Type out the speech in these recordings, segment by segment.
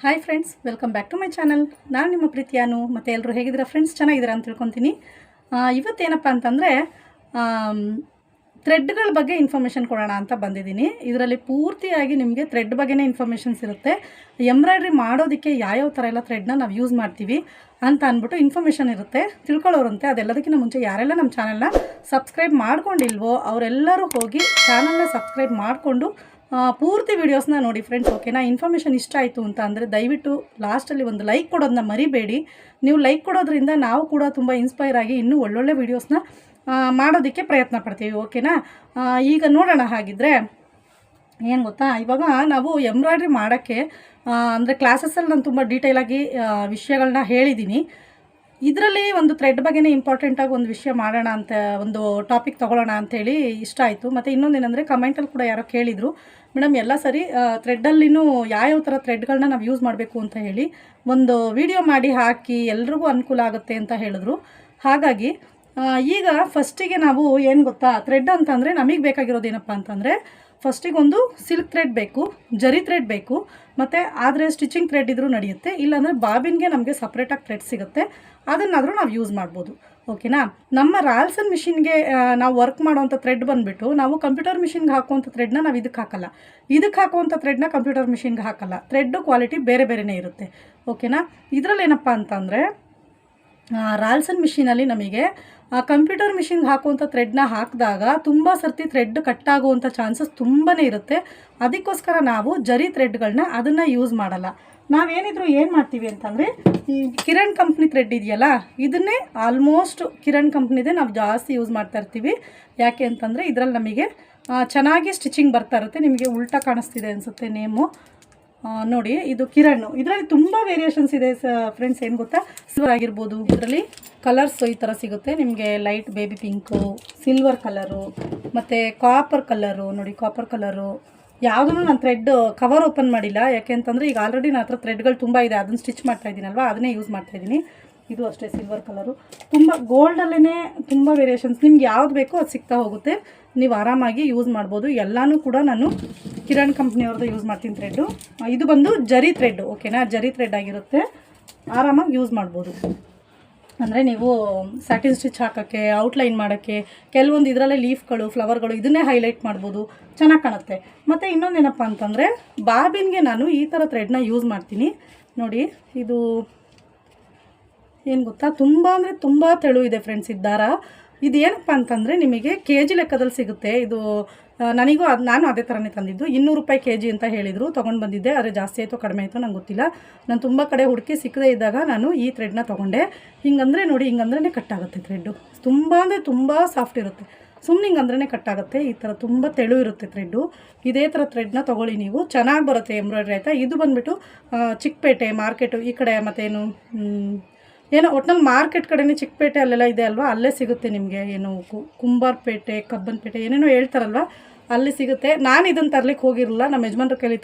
Hi friends, welcome back to my channel. ನಾನು ನಿಮ್ಮ ಪ್ರೀತಿಯಾನು. ಮತ್ತು ಎಲ್ಲರೂ ಹೇಗಿದ್ದೀರಾ ಫ್ರೆಂಡ್ಸ್? ಚೆನ್ನಾಗಿದ್ದೀರಾ ಅಂತ ತಿಳ್ಕೊತೀನಿ. ಇವತ್ತೇನಪ್ಪ ಅಂತಂದರೆ ಥ್ರೆಡ್ಗಳ ಬಗ್ಗೆ ಇನ್ಫಾರ್ಮೇಷನ್ ಕೊಡೋಣ ಅಂತ ಬಂದಿದ್ದೀನಿ. ಇದರಲ್ಲಿ ಪೂರ್ತಿಯಾಗಿ ನಿಮಗೆ ಥ್ರೆಡ್ ಬಗ್ಗೆನೇ ಇನ್ಫಾರ್ಮೇಷನ್ಸ್ ಇರುತ್ತೆ. ಎಂಬ್ರಾಯ್ಡ್ರಿ ಮಾಡೋದಕ್ಕೆ ಯಾವ್ಯಾವ ಥರ ಎಲ್ಲ ಥ್ರೆಡ್ನ ನಾವು ಯೂಸ್ ಮಾಡ್ತೀವಿ ಅಂತ ಅಂದ್ಬಿಟ್ಟು ಇನ್ಫಾರ್ಮೇಷನ್ ಇರುತ್ತೆ. ತಿಳ್ಕೊಳ್ಳೋರಂತೆ ಅದೆಲ್ಲದಕ್ಕಿಂತ ಮುಂಚೆ ಯಾರೆಲ್ಲ ನಮ್ಮ ಚಾನಲ್ನ ಸಬ್ಸ್ಕ್ರೈಬ್ ಮಾಡ್ಕೊಂಡಿಲ್ವೋ ಅವರೆಲ್ಲರೂ ಹೋಗಿ ಚಾನಲ್ನ ಸಬ್ಸ್ಕ್ರೈಬ್ ಮಾಡಿಕೊಂಡು ಪೂರ್ತಿ ವೀಡಿಯೋಸ್ನ ನೋಡಿ ಫ್ರೆಂಡ್ಸ್. ಓಕೆನಾ? ಇನ್ಫಾರ್ಮೇಷನ್ ಇಷ್ಟ ಆಯಿತು ಅಂತ ಅಂದರೆ ದಯವಿಟ್ಟು ಲಾಸ್ಟಲ್ಲಿ ಒಂದು ಲೈಕ್ ಕೊಡೋದನ್ನ ಮರಿಬೇಡಿ. ನೀವು ಲೈಕ್ ಕೊಡೋದ್ರಿಂದ ನಾವು ಕೂಡ ತುಂಬ ಇನ್ಸ್ಪೈರ್ ಆಗಿ ಇನ್ನೂ ಒಳ್ಳೊಳ್ಳೆ ವೀಡಿಯೋಸ್ನ ಮಾಡೋದಕ್ಕೆ ಪ್ರಯತ್ನ ಪಡ್ತೀವಿ. ಓಕೆನಾ? ಈಗ ನೋಡೋಣ. ಹಾಗಿದ್ರೆ ಏನು ಗೊತ್ತಾ, ಇವಾಗ ನಾವು ಎಂಬ್ರಾಯ್ಡ್ರಿ ಮಾಡೋಕ್ಕೆ ಅಂದರೆ ಕ್ಲಾಸಸ್ಸಲ್ಲಿ ನಾನು ತುಂಬ ಡೀಟೇಲಾಗಿ ವಿಷಯಗಳನ್ನ ಹೇಳಿದ್ದೀನಿ. ಇದರಲ್ಲಿ ಒಂದು ಥ್ರೆಡ್ ಬಗ್ಗೆನೇ ಇಂಪಾರ್ಟೆಂಟಾಗಿ ಒಂದು ವಿಷಯ ಮಾಡೋಣ ಅಂತ, ಒಂದು ಟಾಪಿಕ್ ತೊಗೊಳ್ಳೋಣ ಅಂಥೇಳಿ ಇಷ್ಟ ಆಯಿತು. ಮತ್ತು ಇನ್ನೊಂದೇನೆಂದರೆ ಕಮೆಂಟಲ್ಲಿ ಕೂಡ ಯಾರೋ ಕೇಳಿದರು, ಮೇಡಮ್ ಎಲ್ಲ ಸರಿ ಥ್ರೆಡ್ಡಲ್ಲಿನೂ ಯಾವ್ಯಾವ ಥರ ಥ್ರೆಡ್ಗಳನ್ನ ನಾವು ಯೂಸ್ ಮಾಡಬೇಕು ಅಂತ ಹೇಳಿ ಒಂದು ವಿಡಿಯೋ ಮಾಡಿ ಹಾಕಿ ಎಲ್ರಿಗೂ ಅನುಕೂಲ ಆಗುತ್ತೆ ಅಂತ ಹೇಳಿದ್ರು. ಹಾಗಾಗಿ ಈಗ ಫಸ್ಟಿಗೆ ನಾವು ಏನು ಗೊತ್ತಾ, ಥ್ರೆಡ್ ಅಂತಂದರೆ ನಮಗೆ ಬೇಕಾಗಿರೋದು ಏನಪ್ಪ ಅಂತಂದರೆ ಫಸ್ಟಿಗೆ ಒಂದು ಸಿಲ್ಕ್ ಥ್ರೆಡ್ ಬೇಕು, ಜರಿ ಥ್ರೆಡ್ ಬೇಕು, ಮತ್ತು ಆದರೆ ಸ್ಟಿಚಿಂಗ್ ಥ್ರೆಡ್ ಇದ್ರೂ ನಡೆಯುತ್ತೆ. ಇಲ್ಲಾಂದರೆ ಬಾಬಿನ್ಗೆ ನಮಗೆ ಸಪ್ರೇಟಾಗಿ ಥ್ರೆಡ್ ಸಿಗುತ್ತೆ, ಅದನ್ನಾದರೂ ನಾವು ಯೂಸ್ ಮಾಡ್ಬೋದು. ಓಕೆನಾ? ನಮ್ಮ ರಾಲ್ಸನ್ ಮಿಷಿನ್ಗೆ ನಾವು ವರ್ಕ್ ಮಾಡೋವಂಥ ಥ್ರೆಡ್ ಬಂದುಬಿಟ್ಟು ನಾವು ಕಂಪ್ಯೂಟರ್ ಮಿಷಿನ್ಗೆ ಹಾಕುವಂಥ ಥ್ರೆಡ್ನ ನಾವು ಇದಕ್ಕೆ ಹಾಕಲ್ಲ, ಇದಕ್ಕೆ ಹಾಕುವಂಥ ಥ್ರೆಡ್ನ ಕಂಪ್ಯೂಟರ್ ಮಿಷಿನ್ಗೆ ಹಾಕಲ್ಲ. ಥ್ರೆಡ್ಡು ಕ್ವಾಲಿಟಿ ಬೇರೆ ಬೇರೆಯೇ ಇರುತ್ತೆ. ಓಕೆನಾ? ಇದರಲ್ಲಿ ಏನಪ್ಪ ಅಂತಂದರೆ ರಾಲ್ಸನ್ ಮಿಷಿನಲ್ಲಿ ನಮಗೆ ಕಂಪ್ಯೂಟರ್ ಮಿಷಿನ್ಗೆ ಹಾಕುವಂಥ ಥ್ರೆಡ್ನ ಹಾಕಿದಾಗ ತುಂಬ ಸರ್ತಿ ಥ್ರೆಡ್ ಕಟ್ಟಾಗುವಂಥ ಚಾನ್ಸಸ್ ತುಂಬಾ ಇರುತ್ತೆ. ಅದಕ್ಕೋಸ್ಕರ ನಾವು ಜರಿ ಥ್ರೆಡ್ಗಳನ್ನ ಅದನ್ನು ಯೂಸ್ ಮಾಡಲ್ಲ. ನಾವೇನಿದ್ರು ಏನು ಮಾಡ್ತೀವಿ ಅಂತಂದರೆ ಈ ಕಿರಣ್ ಕಂಪ್ನಿ ಥ್ರೆಡ್ ಇದೆಯಲ್ಲ, ಇದನ್ನೇ ಆಲ್ಮೋಸ್ಟ್ ಕಿರಣ್ ಕಂಪ್ನಿದೇ ನಾವು ಜಾಸ್ತಿ ಯೂಸ್ ಮಾಡ್ತಾ ಇರ್ತೀವಿ. ಯಾಕೆ ಅಂತಂದರೆ ಇದರಲ್ಲಿ ನಮಗೆ ಚೆನ್ನಾಗಿ ಸ್ಟಿಚಿಂಗ್ ಬರ್ತಾ ಇರುತ್ತೆ. ನಿಮಗೆ ಉಲ್ಟಾ ಕಾಣಿಸ್ತಿದೆ ಅನಿಸುತ್ತೆ ನೇಮು. ನೋಡಿ, ಇದು ಕಿರಣ್. ಇದರಲ್ಲಿ ತುಂಬ ವೇರಿಯೇಷನ್ಸ್ ಇದೆ ಫ್ರೆಂಡ್ಸ್. ಏನು ಗೊತ್ತಾ, ಸಿಲ್ವರ್ ಆಗಿರ್ಬೋದು, ಇದರಲ್ಲಿ ಕಲರ್ಸ್ ಈ ಥರ ಸಿಗುತ್ತೆ ನಿಮಗೆ. Light baby pink, silver colour, ಮತ್ತು ಕಾಪರ್ ಕಲರು. ನೋಡಿ, ಕಾಪರ್ ಕಲರು ಯಾವುದೂ ನಾನು ಥ್ರೆಡ್ ಕವರ್ ಓಪನ್ ಮಾಡಿಲ್ಲ. ಯಾಕೆ ಅಂತಂದರೆ ಈಗ ಆಲ್ರೆಡಿ ನನ್ನ ಹತ್ರ ಥ್ರೆಡ್ಗಳು ತುಂಬ ಇದೆ, ಅದನ್ನು ಸ್ಟಿಚ್ ಮಾಡ್ತಾಯಿದ್ದೀನಲ್ವ, ಅದನ್ನೇ ಯೂಸ್ ಮಾಡ್ತಾಯಿದ್ದೀನಿ. ಇದು ಅಷ್ಟೇ ಸಿಲ್ವರ್ ಕಲರು. ತುಂಬ ಗೋಲ್ಡಲ್ಲೇ ತುಂಬ ವೇರಿಯೇಷನ್ಸ್, ನಿಮ್ಗೆ ಯಾವ್ದು ಬೇಕೋ ಅದು ಸಿಗ್ತಾ ಹೋಗುತ್ತೆ. ನೀವು ಆರಾಮಾಗಿ ಯೂಸ್ ಮಾಡ್ಬೋದು. ಎಲ್ಲನೂ ಕೂಡ ನಾನು ಕಿರಣ್ ಕಂಪ್ನಿಯವ್ರದ್ದು ಯೂಸ್ ಮಾಡ್ತೀನಿ ಥ್ರೆಡ್ಡು. ಇದು ಬಂದು ಜರಿ ಥ್ರೆಡ್. ಓಕೆನಾ? ಜರಿ ಥ್ರೆಡ್ ಆಗಿರುತ್ತೆ, ಆರಾಮಾಗಿ ಯೂಸ್ ಮಾಡ್ಬೋದು. ಅಂದರೆ ನೀವು ಸ್ಯಾಟಿನ್ ಸ್ಟಿಚ್ ಹಾಕೋಕ್ಕೆ, ಔಟ್ಲೈನ್ ಮಾಡೋಕ್ಕೆ, ಕೆಲವೊಂದು ಇದರಲ್ಲೇ ಲೀಫ್ಗಳು, ಫ್ಲವರ್ಗಳು, ಇದನ್ನೇ ಹೈಲೈಟ್ ಮಾಡ್ಬೋದು, ಚೆನ್ನಾಗಿ ಕಾಣುತ್ತೆ. ಮತ್ತು ಇನ್ನೊಂದೇನಪ್ಪ ಅಂತಂದರೆ ಬಾಬಿನ್ಗೆ ನಾನು ಈ ಥರ ಥ್ರೆಡ್ನ ಯೂಸ್ ಮಾಡ್ತೀನಿ. ನೋಡಿ, ಇದು ಏನು ಗೊತ್ತಾ, ತುಂಬ ಅಂದರೆ ತುಂಬ ತೆಳು ಇದೆ ಫ್ರೆಂಡ್ಸ್ ಇದು ದಾರ. ಇದು ಏನಪ್ಪ ಅಂತಂದರೆ ನಿಮಗೆ ಕೆ ಜಿ ಲೆಕ್ಕದಲ್ಲಿ ಸಿಗುತ್ತೆ. ಇದು ನನಗೂ ನಾನು ಅದೇ ಥರನೇ ತಂದಿದ್ದು. 200 ರೂಪಾಯಿ ಕೆ ಜಿ ಅಂತ ಹೇಳಿದರು, ತೊಗೊಂಡು ಬಂದಿದ್ದೆ. ಆದರೆ ಜಾಸ್ತಿ ಆಯಿತು ಕಡಿಮೆ ಆಯಿತು ನಂಗೆ ಗೊತ್ತಿಲ್ಲ. ನಾನು ತುಂಬ ಕಡೆ ಹುಡುಕಿ ಸಿಕ್ಕದೇ ಇದ್ದಾಗ ನಾನು ಈ ಥ್ರೆಡ್ನ ತೊಗೊಂಡೆ. ಹಿಂಗಂದರೆ ನೋಡಿ, ಹಿಂಗಂದ್ರೇ ಕಟ್ಟಾಗುತ್ತೆ ಥ್ರೆಡ್ಡು. ತುಂಬ ಅಂದರೆ ತುಂಬ ಸಾಫ್ಟ್ ಇರುತ್ತೆ. ಸುಮ್ಮನೆ ಹಿಂಗಂದ್ರೇ ಕಟ್ಟಾಗುತ್ತೆ. ಈ ಥರ ತುಂಬ ತೆಳು ಇರುತ್ತೆ ಥ್ರೆಡ್ಡು. ಇದೇ ಥರ ಥ್ರೆಡ್ನ ತೊಗೊಳ್ಳಿ ನೀವು, ಚೆನ್ನಾಗಿ ಬರುತ್ತೆ ಎಂಬ್ರಾಯ್ಡ್ರಿ. ಆಯಿತಾ? ಇದು ಬಂದುಬಿಟ್ಟು ಚಿಕ್ಕಪೇಟೆ ಮಾರ್ಕೆಟು ಈ ಕಡೆ, ಮತ್ತೇನು ಏನೋ ಒಟ್ನಲ್ಲಿ ಮಾರ್ಕೆಟ್ ಕಡೆನೇ, ಚಿಕ್ಕಪೇಟೆ ಅಲ್ಲೆಲ್ಲ ಇದೆ ಅಲ್ವಾ, ಅಲ್ಲೇ ಸಿಗುತ್ತೆ ನಿಮಗೆ. ಏನು ಕುಂಬಾರಪೇಟೆ, ಕಬ್ಬನ್ಪೇಟೆ ಏನೇನೋ ಹೇಳ್ತಾರಲ್ವ, ಅಲ್ಲಿ ಸಿಗುತ್ತೆ. ನಾನು ಇದನ್ನು ತರಲಿಕ್ಕೆ ಹೋಗಿರಲಿಲ್ಲ, ನಮ್ಮ ಯಜಮಾನ್ರ ಕೈಲಿ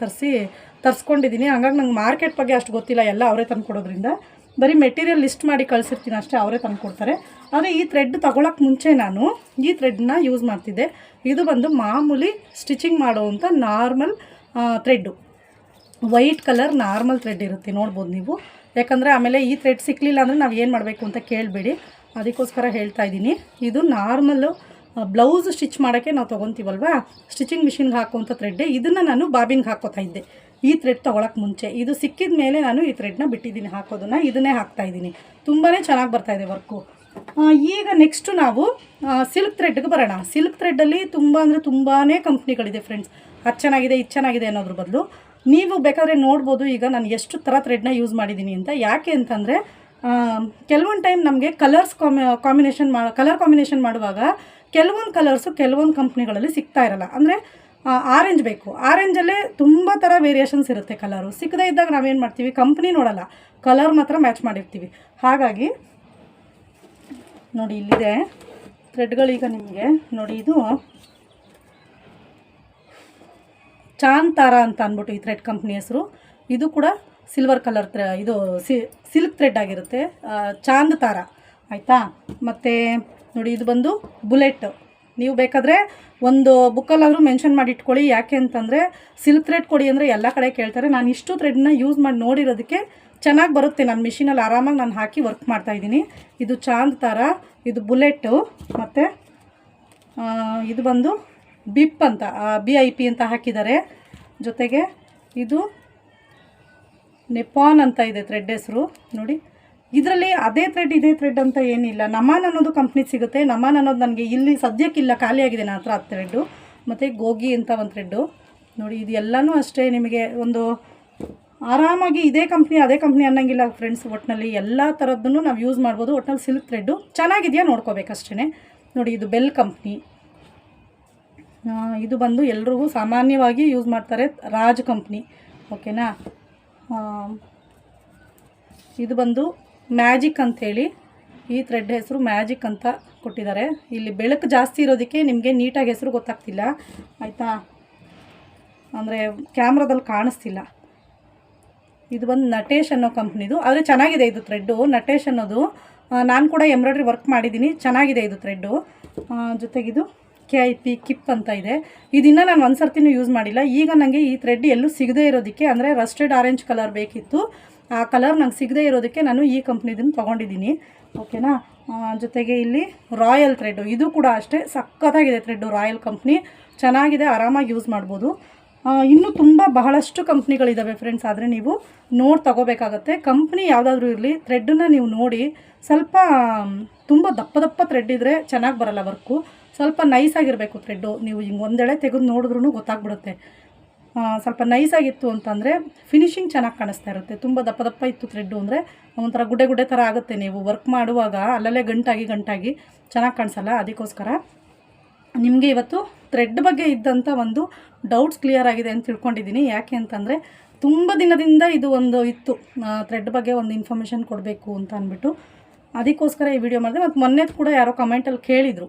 ತರಿಸ್ಕೊಂಡಿದ್ದೀನಿ. ಹಂಗಾಗಿ ನಂಗೆ ಮಾರ್ಕೆಟ್ ಬಗ್ಗೆ ಅಷ್ಟು ಗೊತ್ತಿಲ್ಲ. ಎಲ್ಲ ಅವರೇ ತಂದು ಕೊಡೋದ್ರಿಂದ ಬರೀ ಮೆಟೀರಿಯಲ್ ಲಿಸ್ಟ್ ಮಾಡಿ ಕಳಿಸಿರ್ತೀನಿ ಅಷ್ಟೇ, ಅವರೇ ತಂದು ಕೊಡ್ತಾರೆ. ಆದರೆ ಈ ಥ್ರೆಡ್ ತೊಗೊಳಕ್ಕೆ ಮುಂಚೆ ನಾನು ಈ ಥ್ರೆಡ್ನ ಯೂಸ್ ಮಾಡ್ತಿದ್ದೆ. ಇದು ಬಂದು ಮಾಮೂಲಿ ಸ್ಟಿಚಿಂಗ್ ಮಾಡೋವಂಥ normal thread, white colour normal thread ಇರುತ್ತೆ, ನೋಡ್ಬೋದು ನೀವು. ಯಾಕಂದರೆ ಆಮೇಲೆ ಈ ಥ್ರೆಡ್ ಸಿಕ್ಕಲಿಲ್ಲ ಅಂದರೆ ನಾವು ಏನು ಮಾಡಬೇಕು ಅಂತ ಕೇಳಬೇಡಿ, ಅದಕ್ಕೋಸ್ಕರ ಹೇಳ್ತಾ ಇದ್ದೀನಿ. ಇದು ನಾರ್ಮಲ್ಲು ಬ್ಲೌಸ್ ಸ್ಟಿಚ್ ಮಾಡೋಕ್ಕೆ ನಾವು ತೊಗೊತೀವಲ್ವ, ಸ್ಟಿಚಿಂಗ್ ಮಿಷಿನ್ಗೆ ಹಾಕುವಂಥ ಥ್ರೆಡ್ಡೆ. ಇದನ್ನು ನಾನು ಬಾಬಿನ್ಗೆ ಹಾಕೋತಾ ಇದ್ದೆ ಈ ಥ್ರೆಡ್ ತೊಗೊಳಕ್ಕೆ ಮುಂಚೆ. ಇದು ಸಿಕ್ಕಿದ ಮೇಲೆ ನಾನು ಈ ಥ್ರೆಡ್ನ ಬಿಟ್ಟಿದ್ದೀನಿ ಹಾಕೋದನ್ನು, ಇದನ್ನೇ ಹಾಕ್ತಾಯಿದ್ದೀನಿ. ತುಂಬಾ ಚೆನ್ನಾಗಿ ಬರ್ತಾಯಿದೆ ವರ್ಕು. ಈಗ ನೆಕ್ಸ್ಟು ನಾವು ಸಿಲ್ಕ್ ಥ್ರೆಡ್ಗೆ ಬರೋಣ. ಸಿಲ್ಕ್ ಥ್ರೆಡ್ಡಲ್ಲಿ ತುಂಬ ಅಂದರೆ ತುಂಬಾ ಕಂಪ್ನಿಗಳಿದೆ ಫ್ರೆಂಡ್ಸ್. ಅದು ಚೆನ್ನಾಗಿದೆ, ಇದು ಚೆನ್ನಾಗಿದೆ ಅನ್ನೋದ್ರ ಬದಲು ನೀವು ಬೇಕಾದರೆ ನೋಡ್ಬೋದು ಈಗ ನಾನು ಎಷ್ಟು ಥರ ಥ್ರೆಡ್ನ ಯೂಸ್ ಮಾಡಿದ್ದೀನಿ ಅಂತ. ಯಾಕೆ ಅಂತಂದರೆ ಕೆಲವೊಂದು ಟೈಮ್ ನಮಗೆ ಕಲರ್ ಕಾಂಬಿನೇಷನ್ ಮಾಡುವಾಗ ಕೆಲವೊಂದು ಕಲರ್ಸು ಕೆಲವೊಂದು ಕಂಪ್ನಿಗಳಲ್ಲಿ ಸಿಗ್ತಾ ಇರಲ್ಲ. ಅಂದರೆ ಆರೆಂಜ್ ಬೇಕು, ಆರೆಂಜಲ್ಲೇ ತುಂಬ ಥರ ವೇರಿಯೇಷನ್ಸ್ ಇರುತ್ತೆ ಕಲರು. ಸಿಕ್ಕದೇ ಇದ್ದಾಗ ನಾವೇನು ಮಾಡ್ತೀವಿ, ಕಂಪ್ನಿ ನೋಡಲ್ಲ, ಕಲರ್ ಮಾತ್ರ ಮ್ಯಾಚ್ ಮಾಡಿರ್ತೀವಿ. ಹಾಗಾಗಿ ನೋಡಿ, ಇಲ್ಲಿದೆ ಥ್ರೆಡ್ಗಳೀಗ ನಿಮಗೆ. ನೋಡಿ, ಇದು ಚಾಂದ್ ತಾರಾ ಅಂತ ಅಂದ್ಬಿಟ್ಟು ಈ ಥ್ರೆಡ್ ಕಂಪ್ನಿ ಹೆಸರು. ಇದು ಕೂಡ ಸಿಲ್ವರ್ ಕಲರ್ ಇದು ಸಿಲ್ಕ್ ಥ್ರೆಡ್ ಆಗಿರುತ್ತೆ, ಚಾಂದ್ ತಾರಾ. ಆಯಿತಾ? ಮತ್ತು ನೋಡಿ, ಇದು ಬಂದು ಬುಲೆಟ್. ನೀವು ಬೇಕಾದರೆ ಒಂದು ಬುಕ್ಕಲ್ಲಾದರೂ ಮೆನ್ಷನ್ ಮಾಡಿ ಇಟ್ಕೊಳ್ಳಿ. ಯಾಕೆ ಅಂತಂದರೆ ಸಿಲ್ಕ್ ಥ್ರೆಡ್ ಕೊಡಿ ಅಂದರೆ ಎಲ್ಲ ಕಡೆ ಕೇಳ್ತಾರೆ. ನಾನು ಇಷ್ಟು ಥ್ರೆಡ್ನ ಯೂಸ್ ಮಾಡಿ ನೋಡಿರೋದಕ್ಕೆ ಚೆನ್ನಾಗಿ ಬರುತ್ತೆ. ನನ್ನ ಮಿಷಿನಲ್ಲಿ ಆರಾಮಾಗಿ ನಾನು ಹಾಕಿ ವರ್ಕ್ ಮಾಡ್ತಾಯಿದ್ದೀನಿ. ಇದು ಚಾಂದ್ ಥರ, ಇದು ಬುಲೆಟ್ಟು, ಮತ್ತು ಇದು ಬಂದು ಬಿಪ್ ಅಂತ BIP ಅಂತ ಹಾಕಿದ್ದಾರೆ. ಜೊತೆಗೆ ಇದು ನೆಪಾನ್ ಅಂತ ಇದೆ ಥ್ರೆಡ್ ಹೆಸರು ನೋಡಿ. ಇದರಲ್ಲಿ ಅದೇ ಥ್ರೆಡ್ ಇದೇ ಥ್ರೆಡ್ ಅಂತ ಏನಿಲ್ಲ. ನಮಾನ್ ಅನ್ನೋದು ಕಂಪ್ನಿ ಸಿಗುತ್ತೆ. ನಮಾನ್ ಅನ್ನೋದು ನನಗೆ ಇಲ್ಲಿ ಸದ್ಯಕ್ಕಿಲ್ಲ, ಖಾಲಿಯಾಗಿದೆ ನನ್ನ ಹತ್ರ ಆ ಥ್ರೆಡ್ಡು. ಮತ್ತು ಗೋಗಿ ಅಂತ ಒಂದು ಥ್ರೆಡ್ಡು ನೋಡಿ. ಇದು ಎಲ್ಲನೂ ಅಷ್ಟೇ ನಿಮಗೆ ಒಂದು ಆರಾಮಾಗಿ ಇದೇ ಕಂಪ್ನಿ ಅದೇ ಕಂಪ್ನಿ ಅನ್ನೋಂಗಿಲ್ಲ ಫ್ರೆಂಡ್ಸ್. ಒಟ್ಟಿನಲ್ಲಿ ಎಲ್ಲ ಥರದ್ದನ್ನು ನಾವು ಯೂಸ್ ಮಾಡ್ಬೋದು. ಒಟ್ಟಿನಲ್ಲಿ ಸಿಲ್ಕ್ ಥ್ರೆಡ್ಡು ಚೆನ್ನಾಗಿದೆಯಾ ನೋಡ್ಕೋಬೇಕಷ್ಟೇ ನೋಡಿ. ಇದು ಬೆಲ್ ಕಂಪ್ನಿ. ಇದು ಬಂದು ಎಲ್ರಿಗೂ ಸಾಮಾನ್ಯವಾಗಿ ಯೂಸ್ ಮಾಡ್ತಾರೆ, ರಾಜ್ ಕಂಪ್ನಿ. ಓಕೆನಾ. ಇದು ಬಂದು ಮ್ಯಾಜಿಕ್ ಅಂಥೇಳಿ, ಈ ಥ್ರೆಡ್ ಹೆಸರು ಮ್ಯಾಜಿಕ್ ಅಂತ ಕೊಟ್ಟಿದ್ದಾರೆ. ಇಲ್ಲಿ ಬೆಳಕು ಜಾಸ್ತಿ ಇರೋದಕ್ಕೆ ನಿಮಗೆ ನೀಟಾಗಿ ಹೆಸರು ಗೊತ್ತಾಗ್ತಿಲ್ಲ ಆಯಿತಾ, ಅಂದರೆ ಕ್ಯಾಮ್ರಾದಲ್ಲಿ ಕಾಣಿಸ್ತಿಲ್ಲ. ಇದು ಬಂದು ನಟೇಶ್ ಅನ್ನೋ ಕಂಪ್ನಿದು, ಆದರೆ ಚೆನ್ನಾಗಿದೆ ಇದು ಥ್ರೆಡ್ಡು. ನಟೇಶ್ ಅನ್ನೋದು ನಾನು ಕೂಡ ಎಂಬ್ರಾಯ್ಡ್ರಿ ವರ್ಕ್ ಮಾಡಿದ್ದೀನಿ, ಚೆನ್ನಾಗಿದೆ ಇದು ಥ್ರೆಡ್ಡು. ಜೊತೆಗಿದು KIP ಕಿಪ್ ಅಂತ ಇದೆ. ಇದನ್ನು ನಾನು ಒಂದು ಸರ್ತಿನೂ ಯೂಸ್ ಮಾಡಿಲ್ಲ. ಈಗ ನನಗೆ ಈ ಥ್ರೆಡ್ ಎಲ್ಲೂ ಸಿಗದೇ ಇರೋದಕ್ಕೆ, ಅಂದರೆ ರಸ್ಟೆಡ್ ಆರೆಂಜ್ ಕಲರ್ ಬೇಕಿತ್ತು, ಆ ಕಲರ್ ನಂಗೆ ಸಿಗದೇ ಇರೋದಕ್ಕೆ ನಾನು ಈ ಕಂಪ್ನಿದನ್ನು ತೊಗೊಂಡಿದ್ದೀನಿ. ಓಕೆನಾ. ಜೊತೆಗೆ ಇಲ್ಲಿ ರಾಯಲ್ ಥ್ರೆಡ್ಡು, ಇದು ಕೂಡ ಅಷ್ಟೇ ಸಖತ್ತಾಗಿದೆ ಥ್ರೆಡ್ಡು. ರಾಯಲ್ ಕಂಪ್ನಿ ಚೆನ್ನಾಗಿದೆ, ಆರಾಮಾಗಿ ಯೂಸ್ ಮಾಡ್ಬೋದು. ಇನ್ನೂ ತುಂಬ ಬಹಳಷ್ಟು ಕಂಪ್ನಿಗಳಿದ್ದಾವೆ ಫ್ರೆಂಡ್ಸ್, ಆದರೆ ನೀವು ನೋಡಿ ತೊಗೋಬೇಕಾಗತ್ತೆ. ಕಂಪ್ನಿ ಯಾವುದಾದ್ರೂ ಇರಲಿ, ಥ್ರೆಡ್ಡನ್ನ ನೀವು ನೋಡಿ. ಸ್ವಲ್ಪ ತುಂಬ ದಪ್ಪ ದಪ್ಪ ಥ್ರೆಡ್ ಇದ್ದರೆ ಚೆನ್ನಾಗಿ ಬರಲ್ಲ ವರ್ಕು. ಸ್ವಲ್ಪ ನೈಸಾಗಿರಬೇಕು ಥ್ರೆಡ್ಡು. ನೀವು ಹಿಂಗೆ ಒಂದೆಳೆ ತೆಗೆದು ನೋಡಿದ್ರೂ ಗೊತ್ತಾಗ್ಬಿಡುತ್ತೆ. ಸ್ವಲ್ಪ ನೈಸಾಗಿತ್ತು ಅಂತಂದರೆ ಫಿನಿಶಿಂಗ್ ಚೆನ್ನಾಗಿ ಕಾಣಿಸ್ತಾ ಇರುತ್ತೆ. ತುಂಬ ದಪ್ಪ ದಪ್ಪ ಇತ್ತು ಥ್ರೆಡ್ಡು ಅಂದರೆ ಒಂಥರ ಗುಡ್ಡೆ ಗುಡ್ಡೆ ಥರ ಆಗುತ್ತೆ. ನೀವು ವರ್ಕ್ ಮಾಡುವಾಗ ಅಲ್ಲಲ್ಲೇ ಗಂಟಾಗಿ ಚೆನ್ನಾಗಿ ಕಾಣಿಸಲ್ಲ. ಅದಕ್ಕೋಸ್ಕರ ನಿಮಗೆ ಇವತ್ತು ಥ್ರೆಡ್ ಬಗ್ಗೆ ಇದ್ದಂಥ ಒಂದು ಡೌಟ್ಸ್ ಕ್ಲಿಯರ್ ಆಗಿದೆ ಅಂತ ತಿಳ್ಕೊಂಡಿದ್ದೀನಿ. ಯಾಕೆ ಅಂತಂದರೆ ತುಂಬ ದಿನದಿಂದ ಇದು ಒಂದು ಇತ್ತು, ಥ್ರೆಡ್ ಬಗ್ಗೆ ಒಂದು ಇನ್ಫಾರ್ಮೇಷನ್ ಕೊಡಬೇಕು ಅಂತ ಅಂದ್ಬಿಟ್ಟು, ಅದಕ್ಕೋಸ್ಕರ ಈ ವಿಡಿಯೋ ಮಾಡಿದೆ. ಮತ್ತು ಮೊನ್ನೆ ಕೂಡ ಯಾರೋ ಕಮೆಂಟಲ್ಲಿ ಕೇಳಿದರು,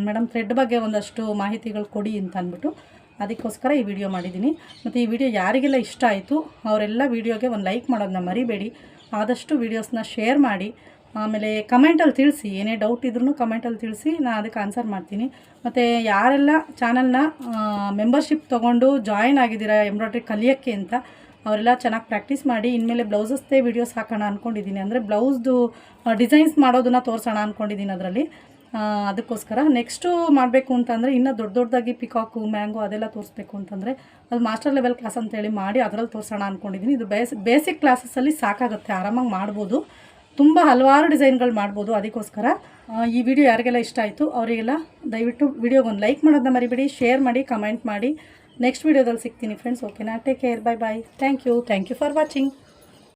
ಮೇಡಮ್ ಥ್ರೆಡ್ ಬಗ್ಗೆ ಒಂದಷ್ಟು ಮಾಹಿತಿಗಳು ಕೊಡಿ ಅಂತ ಅಂದ್ಬಿಟ್ಟು, ಅದಕ್ಕೋಸ್ಕರ ಈ ವಿಡಿಯೋ ಮಾಡಿದ್ದೀನಿ. ಮತ್ತು ಈ ವಿಡಿಯೋ ಯಾರಿಗೆಲ್ಲ ಇಷ್ಟ ಆಯಿತು ಅವರೆಲ್ಲ ವಿಡಿಯೋಗೆ ಒಂದು ಲೈಕ್ ಮಾಡೋದನ್ನ ಮರಿಬೇಡಿ. ಆದಷ್ಟು ವೀಡಿಯೋಸ್ನ ಶೇರ್ ಮಾಡಿ. ಆಮೇಲೆ ಕಮೆಂಟಲ್ಲಿ ತಿಳಿಸಿ, ಏನೇ ಡೌಟ್ ಇದ್ರೂ ಕಮೆಂಟಲ್ಲಿ ತಿಳಿಸಿ, ನಾನು ಅದಕ್ಕೆ ಆನ್ಸರ್ ಮಾಡ್ತೀನಿ. ಮತ್ತು ಯಾರೆಲ್ಲ ಚಾನಲ್ನ ಮೆಂಬರ್ಶಿಪ್ ತೊಗೊಂಡು ಜಾಯಿನ್ ಆಗಿದ್ದೀರಾ ಎಂಬ್ರಾಯ್ಡ್ರಿ ಕಲಿಯೋಕ್ಕೆ ಅಂತ, ಅವರೆಲ್ಲ ಚೆನ್ನಾಗಿ ಪ್ರಾಕ್ಟೀಸ್ ಮಾಡಿ. ಇನ್ಮೇಲೆ ಬ್ಲೌಸಸ್ದೇ ವೀಡಿಯೋಸ್ ಹಾಕೋಣ ಅಂದ್ಕೊಂಡಿದ್ದೀನಿ. ಅಂದರೆ ಬ್ಲೌಸ್ದು ಡಿಸೈನ್ಸ್ ಮಾಡೋದನ್ನು ತೋರಿಸೋಣ ಅಂದ್ಕೊಂಡಿದ್ದೀನಿ ಅದರಲ್ಲಿ. ಅದಕ್ಕೋಸ್ಕರ ನೆಕ್ಸ್ಟು ಮಾಡಬೇಕು ಅಂತಂದರೆ ಇನ್ನೂ ದೊಡ್ಡದಾಗಿ ಪಿಕಾಕು, ಮ್ಯಾಂಗೋ ಅದೆಲ್ಲ ತೋರಿಸ್ಬೇಕು ಅಂತಂದರೆ ಅದು ಮಾಸ್ಟರ್ ಲೆವೆಲ್ ಕ್ಲಾಸ್ ಅಂತೇಳಿ ಮಾಡಿ ಅದರಲ್ಲಿ ತೋರಿಸೋಣ ಅಂದ್ಕೊಂಡಿದ್ದೀನಿ. ಇದು ಬೇಸಿಕ್ ಕ್ಲಾಸಸ್ಸಲ್ಲಿ ಸಾಕಾಗುತ್ತೆ, ಆರಾಮಾಗಿ ಮಾಡ್ಬೋದು. ತುಂಬ ಹಲವಾರು ಡಿಸೈನ್ಗಳು ಮಾಡ್ಬೋದು. ಅದಕ್ಕೋಸ್ಕರ ಈ ವಿಡಿಯೋ ಯಾರಿಗೆಲ್ಲ ಇಷ್ಟ ಆಯಿತು ಅವರಿಗೆಲ್ಲ ದಯವಿಟ್ಟು ವಿಡಿಯೋಗೊಂದು ಲೈಕ್ ಮಾಡೋದನ್ನ ಮರಿಬೇಡಿ, ಶೇರ್ ಮಾಡಿ, ಕಮೆಂಟ್ ಮಾಡಿ. ನೆಕ್ಸ್ಟ್ ವಿಡಿಯೋದಲ್ಲಿ ಸಿಗ್ತೀನಿ ಫ್ರೆಂಡ್ಸ್. ಓಕೆನಾ. Take care, bye bye. Thank you for watching.